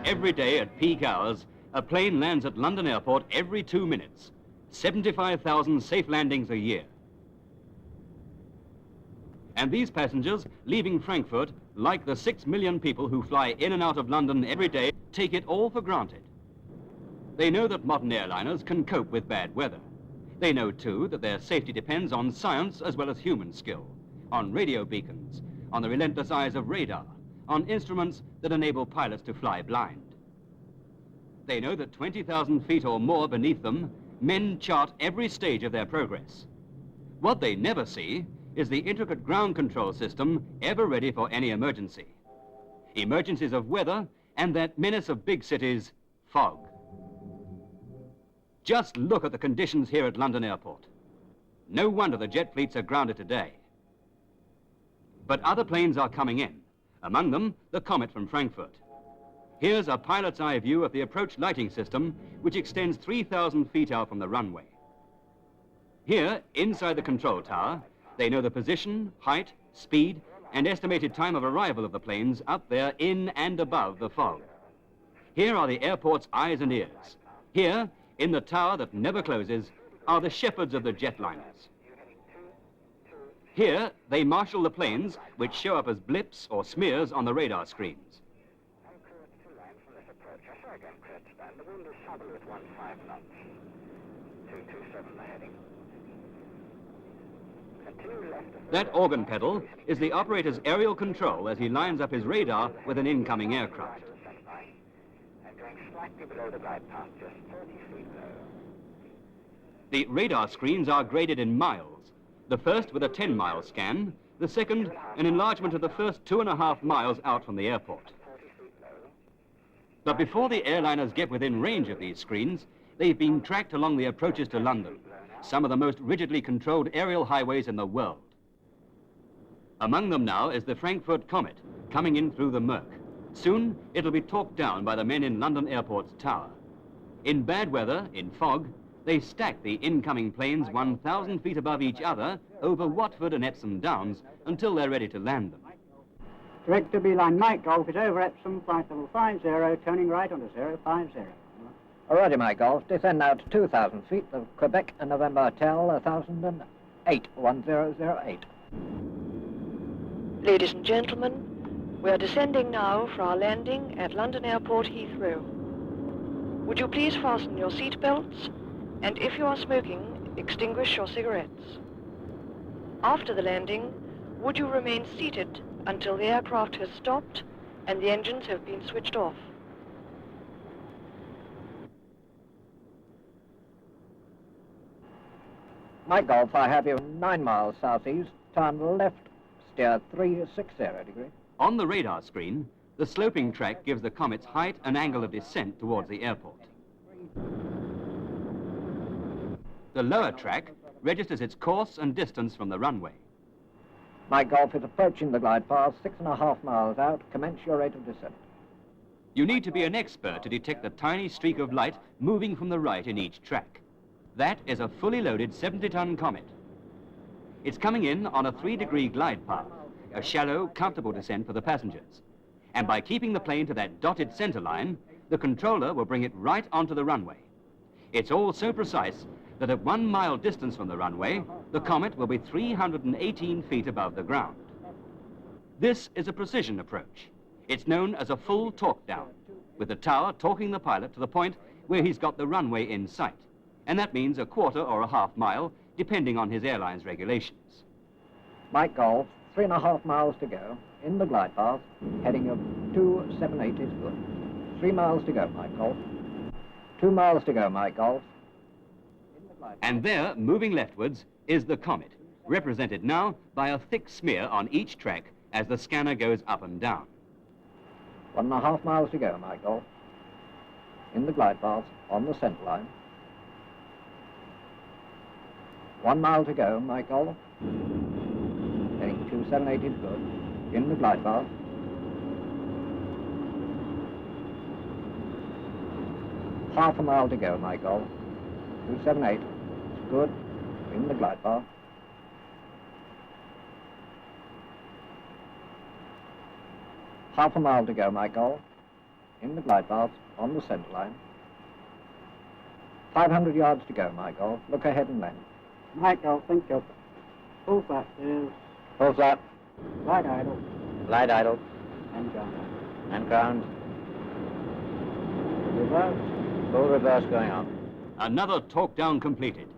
Every day at peak hours, a plane lands at London Airport every 2 minutes. 75,000 safe landings a year. And these passengers leaving Frankfurt, like the 6 million people who fly in and out of London every day, take it all for granted. They know that modern airliners can cope with bad weather. They know, too, that their safety depends on science as well as human skill, on radio beacons, on the relentless eyes of radar, on instruments that enable pilots to fly blind. They know that 20,000 feet or more beneath them, men chart every stage of their progress. What they never see is the intricate ground control system ever ready for any emergency. Emergencies of weather and that menace of big cities, fog. Just look at the conditions here at London Airport. No wonder the jet fleets are grounded today. But other planes are coming in, among them the Comet from Frankfurt. Here's a pilot's eye view of the approach lighting system, which extends 3,000 feet out from the runway. Here, inside the control tower, they know the position, height, speed, and estimated time of arrival of the planes up there in and above the fog. Here are the airport's eyes and ears. Here, in the tower that never closes, are the shepherds of the jetliners. Here, they marshal the planes, which show up as blips or smears on the radar screens. That organ pedal is the operator's aerial control as he lines up his radar with an incoming aircraft. The radar screens are graded in miles. The first with a 10-mile scan, the second an enlargement of the first 2.5 miles out from the airport. But before the airliners get within range of these screens, they've been tracked along the approaches to London, some of the most rigidly controlled aerial highways in the world. Among them now is the Frankfurt Comet, coming in through the murk. Soon, it'll be talked down by the men in London Airport's tower. In bad weather, in fog, they stack the incoming planes 1,000 feet above each other over Watford and Epsom Downs until they're ready to land them. Direct to Beeline Mike Golf is over Epsom, flight level 50, turning right onto 050. Alrighty, Mike Golf, descend now to 2,000 feet of Quebec and November Hotel, 1008, 1008. Ladies and gentlemen, we are descending now for our landing at London Airport Heathrow. Would you please fasten your seat belts, and if you are smoking, extinguish your cigarettes. After the landing, would you remain seated until the aircraft has stopped and the engines have been switched off? Mike Golf, I have you 9 miles southeast, turn left, steer 360 degree. On the radar screen, the sloping track gives the Comet's height and angle of descent towards the airport. The lower track registers its course and distance from the runway. Mike Golf is approaching the glide path, 6.5 miles out. Commence your rate of descent. You need to be an expert to detect the tiny streak of light moving from the right in each track. That is a fully loaded 70-ton Comet. It's coming in on a 3-degree glide path, a shallow, comfortable descent for the passengers. And by keeping the plane to that dotted center line, the controller will bring it right onto the runway. It's all so precise that at 1 mile distance from the runway, the Comet will be 318 feet above the ground. This is a precision approach. It's known as a full torque down, with the tower torquing the pilot to the point where he's got the runway in sight. And that means a 1/4 or a 1/2 mile, depending on his airline's regulations. Mike Golf, 3.5 miles to go, in the glide path, heading of 278 is good. 3 miles to go, Mike Golf. 2 miles to go, Mike Golf. And there, moving leftwards, is the Comet, represented now by a thick smear on each track as the scanner goes up and down. 1.5 miles to go, Mike Golf. In the glide path, on the center line. 1 mile to go, Mike Golf. Heading 278 is good. In the glide path. Half a mile to go, Mike Golf. 278. Good. In the glide path. Half a mile to go, my Golf. In the glide path, on the centre line. 500 yards to go, my Golf. Look ahead and land. Mike Golf, think of full flat is Full flat. glide idle Glide idle. and ground. And ground. Reverse. Full reverse going on. Another talk down completed.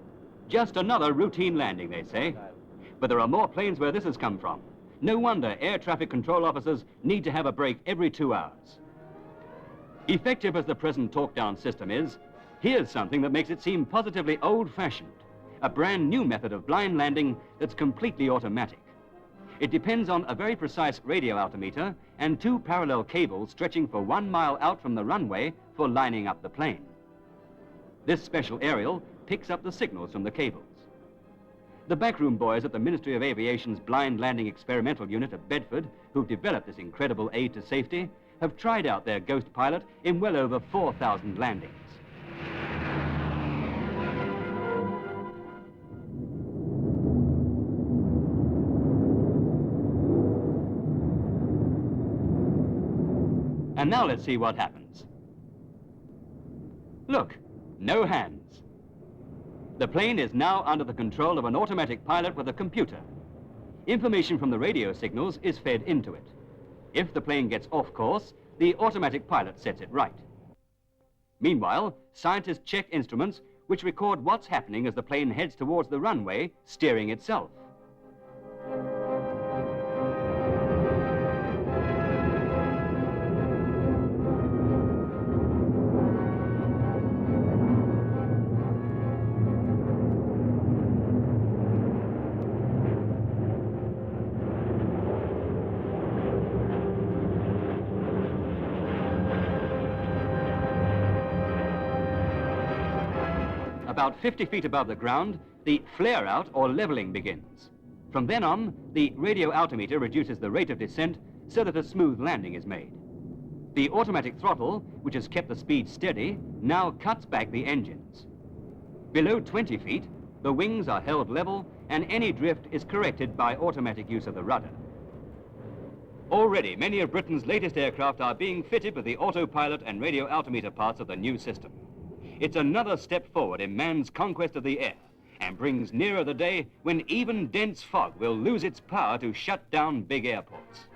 Just another routine landing, they say. But there are more planes where this has come from. No wonder air traffic control officers need to have a break every 2 hours. Effective as the present talk down system is, here's something that makes it seem positively old-fashioned. A brand new method of blind landing that's completely automatic. It depends on a very precise radio altimeter and 2 parallel cables stretching for 1 mile out from the runway for lining up the plane. This special aerial picks up the signals from the cables. The backroom boys at the Ministry of Aviation's Blind Landing Experimental Unit at Bedford, who've developed this incredible aid to safety, have tried out their ghost pilot in well over 4,000 landings. And now let's see what happens. Look, no hands. The plane is now under the control of an automatic pilot with a computer. Information from the radio signals is fed into it. If the plane gets off course, the automatic pilot sets it right. Meanwhile, scientists check instruments which record what's happening as the plane heads towards the runway, steering itself. About 50 feet above the ground, the flare-out or leveling begins. From then on, the radio altimeter reduces the rate of descent so that a smooth landing is made. The automatic throttle, which has kept the speed steady, now cuts back the engines. Below 20 feet, the wings are held level and any drift is corrected by automatic use of the rudder. Already, many of Britain's latest aircraft are being fitted with the autopilot and radio altimeter parts of the new system. It's another step forward in man's conquest of the air and brings nearer the day when even dense fog will lose its power to shut down big airports.